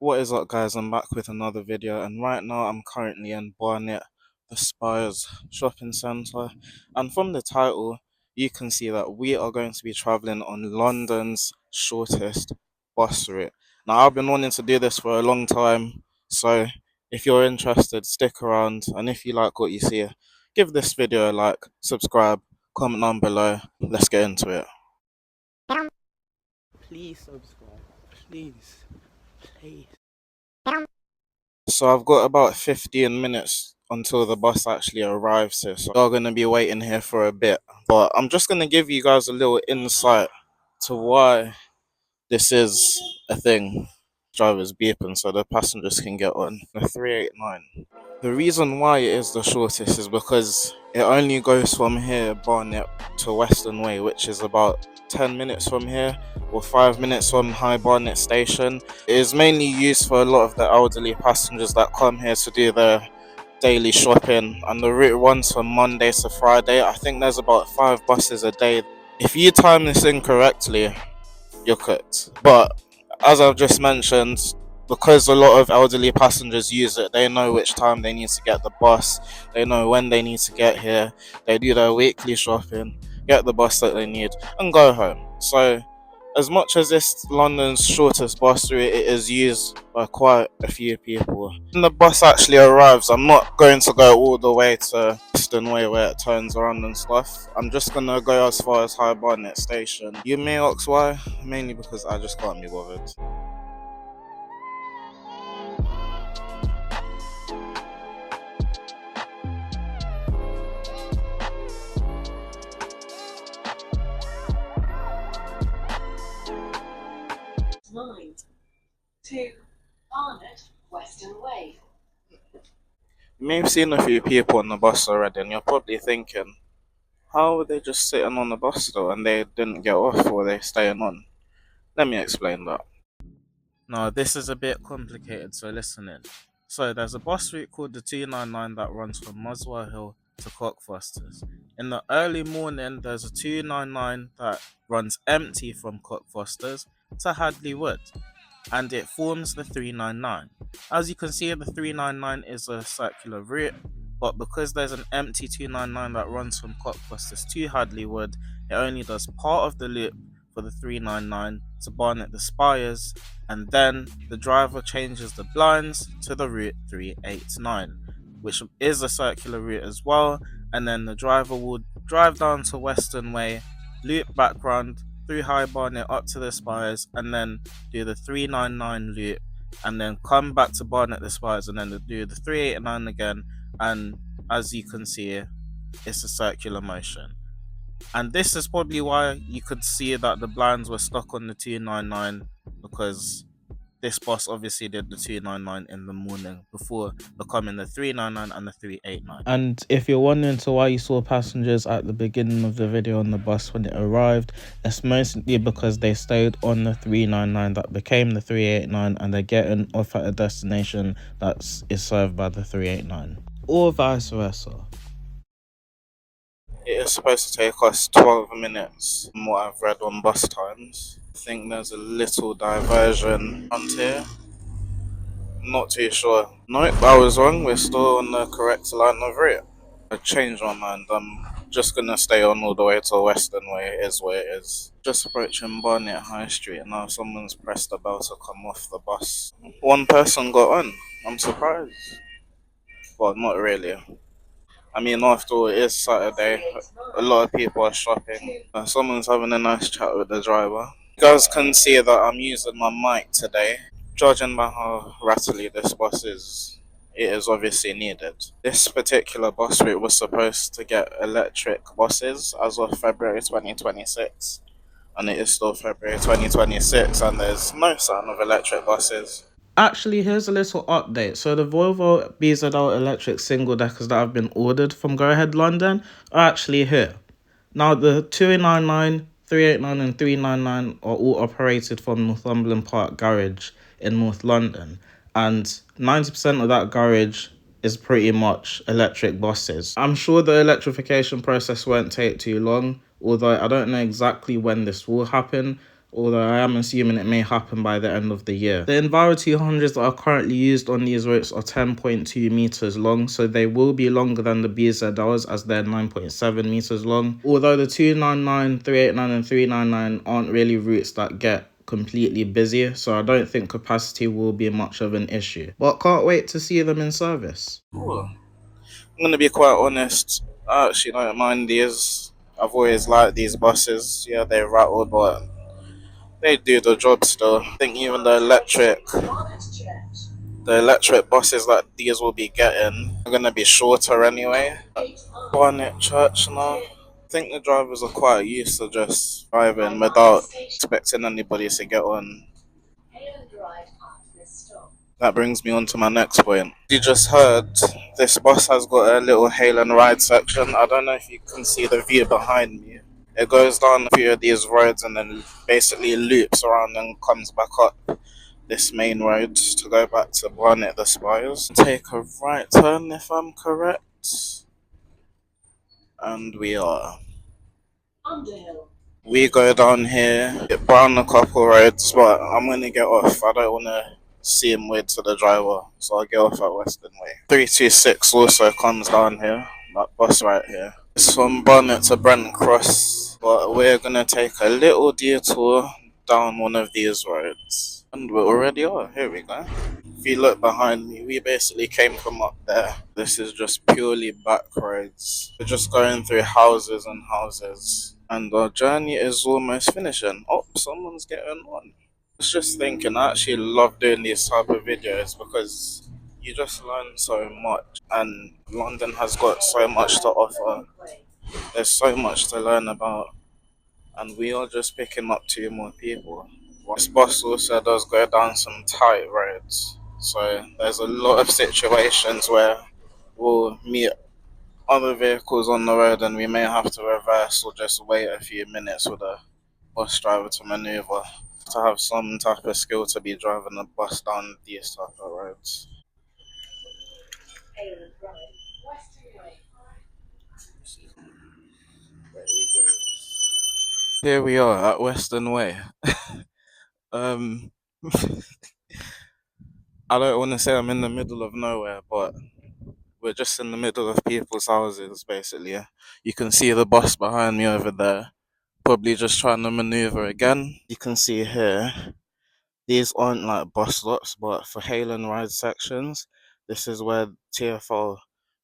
What is up, guys? I'm back with another video, and right now I'm currently in Barnet, the Spires shopping centre. And from the title, you can see that we are going to be traveling on London's shortest bus route. Now, I've been wanting to do this for a long time, so if you're interested, stick around. And if you like what you see, give this video a like, subscribe, comment down below. Let's get into it. Please subscribe, please. So I've got about 15 minutes until the bus actually arrives here. So we're going to be waiting here for a bit. But I'm just going to give you guys a little insight to why this is a thing. Drivers beeping so the passengers can get on the 389. The reason why it is the shortest is because it only goes from here, Barnet, to Western Way, which is about 10 minutes from here or 5 minutes from High Barnet Station. It is mainly used for a lot of the elderly passengers that come here to do their daily shopping, and the route runs from Monday to Friday. I think there's about 5 buses a day. If you time this incorrectly, you're cooked. But as I've just mentioned, because a lot of elderly passengers use it, they know which time they need to get the bus, they know when they need to get here, they do their weekly shopping, get the bus that they need, and go home. So, as much as this London's shortest bus route, it is used by quite a few people. When the bus actually arrives, I'm not going to go all the way to Western Way where it turns around and stuff. I'm just going to go as far as High Barnet Station. You may ask why, mainly because I just can't be bothered. Mind to Barnet Western Way. You may have seen a few people on the bus already, and you're probably thinking, how were they just sitting on the bus though and they didn't get off, or they staying on? Let me explain that. Now, this is a bit complicated, so listen in. So, there's a bus route called the 299 that runs from Muswell Hill to Cockfosters. In the early morning, there's a 299 that runs empty from Cockfosters to Hadley Wood, and it forms the 399. As you can see, the 399 is a circular route, but because there's an empty 299 that runs from Cockfosters to Hadley Wood, it only does part of the loop for the 399 to Barnet the Spires, and then the driver changes the blinds to the route 389, which is a circular route as well, and then the driver will drive down to Western Way, loop back round through High Barnet up to the Spires, and then do the 399 loop, and then come back to Barnet the Spires, and then do the 389 again. And as you can see, it's a circular motion. And this is probably why you could see that the blinds were stuck on the 299, because this bus obviously did the 299 in the morning before becoming the 399 and the 389. And if you're wondering to why you saw passengers at the beginning of the video on the bus when it arrived, it's mostly because they stayed on the 399 that became the 389, and they're getting off at a destination that is served by the 389, or vice versa. It is supposed to take us 12 minutes from what I've read on bus times. I think there's a little diversion on here. Not too sure. Nope, I was wrong. We're still on the correct line of route. I changed my mind. I'm just gonna stay on all the way to Western Way. It is what it is. Just approaching Barnet High Street, and now someone's pressed the bell to come off the bus. One person got on. I'm surprised. Well, not really. I mean, after all, it is Saturday. A lot of people are shopping. Someone's having a nice chat with the driver. You guys can see that I'm using my mic today. Judging by how rattly this bus is, it is obviously needed. This particular bus route was supposed to get electric buses as of February 2026. And it is still February 2026, and there's no sign of electric buses. Actually, here's a little update. So the Volvo BZL electric single deckers that have been ordered from Go Ahead London are actually here. Now, the 299, 389 and 399 are all operated from Northumberland Park Garage in North London. And 90% of that garage is pretty much electric buses. I'm sure the electrification process won't take too long, although I don't know exactly when this will happen. although I am assuming it may happen by the end of the year. The Enviro 200s that are currently used on these routes are 10.2 meters long, so they will be longer than the BZLs as they're 9.7 meters long. Although the 299, 389 and 399 aren't really routes that get completely busy, so I don't think capacity will be much of an issue. But can't wait to see them in service. Cool. I'm gonna be quite honest. I actually don't mind these. I've always liked these buses. Yeah, they rattle, but they do the job still. I think even the electric buses that these will be getting are gonna be shorter anyway. Barnet Church now. I think the drivers are quite used to just driving without expecting anybody to get on. That brings me on to my next point. You just heard this bus has got a little hail and ride section. I don't know if you can see the view behind me. It goes down a few of these roads and then basically loops around and comes back up this main road to go back to Barnet the Spires. Take a right turn if I'm correct. And we are. Underhill. We go down here, get down a couple roads, but I'm gonna get off. I don't wanna see him wait to the driver, so I'll get off at Western Way. 326 also comes down here, that bus right here. It's from Barnet to Brent Cross, but we're gonna take a little detour down one of these roads. And we already are, here we go. If you look behind me, we basically came from up there. This is just purely back roads. We're just going through houses and houses. And our journey is almost finishing. Oh, someone's getting on. I was just thinking, I actually love doing these type of videos because you just learn so much. And London has got so much to offer. There's so much to learn about. And we are just picking up 2 more people. This bus also does go down some tight roads. So there's a lot of situations where we'll meet other vehicles on the road and we may have to reverse or just wait a few minutes for the bus driver to maneuver. To have some type of skill to be driving a bus down these type of roads. Here we are at Western Way. um, I don't want to say I'm in the middle of nowhere, but we're just in the middle of people's houses, basically. Yeah. You can see the bus behind me over there, probably just trying to maneuver again. You can see here, these aren't like bus stops, but for hail and ride sections, this is where TfL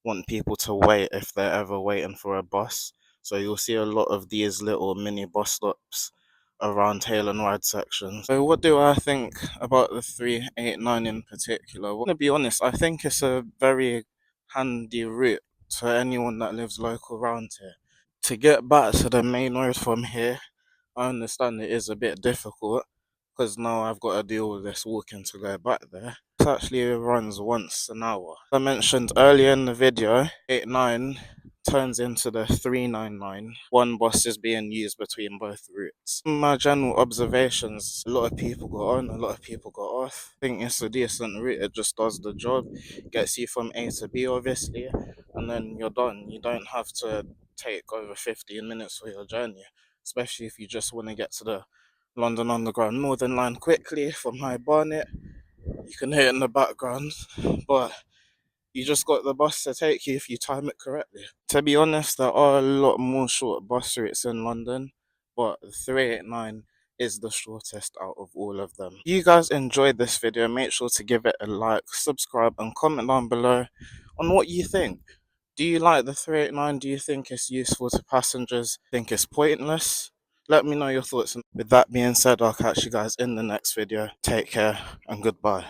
want people to wait if they're ever waiting for a bus. So you'll see a lot of these little mini bus stops around hail and ride sections. So what do I think about the 389 in particular? Well, to be honest, I think it's a very handy route to anyone that lives local around here. To get back to the main road from here, I understand it is a bit difficult because now I've got to deal with this walking to go back there. It actually runs once an hour. As I mentioned earlier in the video, 89 turns into the 399. One bus is being used between both routes. My general observations, a lot of people got on, a lot of people got off. I think it's a decent route, it just does the job, gets you from A to B obviously, and then you're done. You don't have to take over 15 minutes for your journey, especially if you just want to get to the London Underground Northern Line quickly from High Barnet. You can hear it in the background, but you just got the bus to take you if you time it correctly. To be honest, there are a lot more short bus routes in London, but 389 is the shortest out of all of them. If you guys enjoyed this video, make sure to give it a like, subscribe, and comment down below on what you think. Do you like the 389? Do you think it's useful to passengers? Think it's pointless? Let me know your thoughts. With that being said, I'll catch you guys in the next video. Take care and goodbye.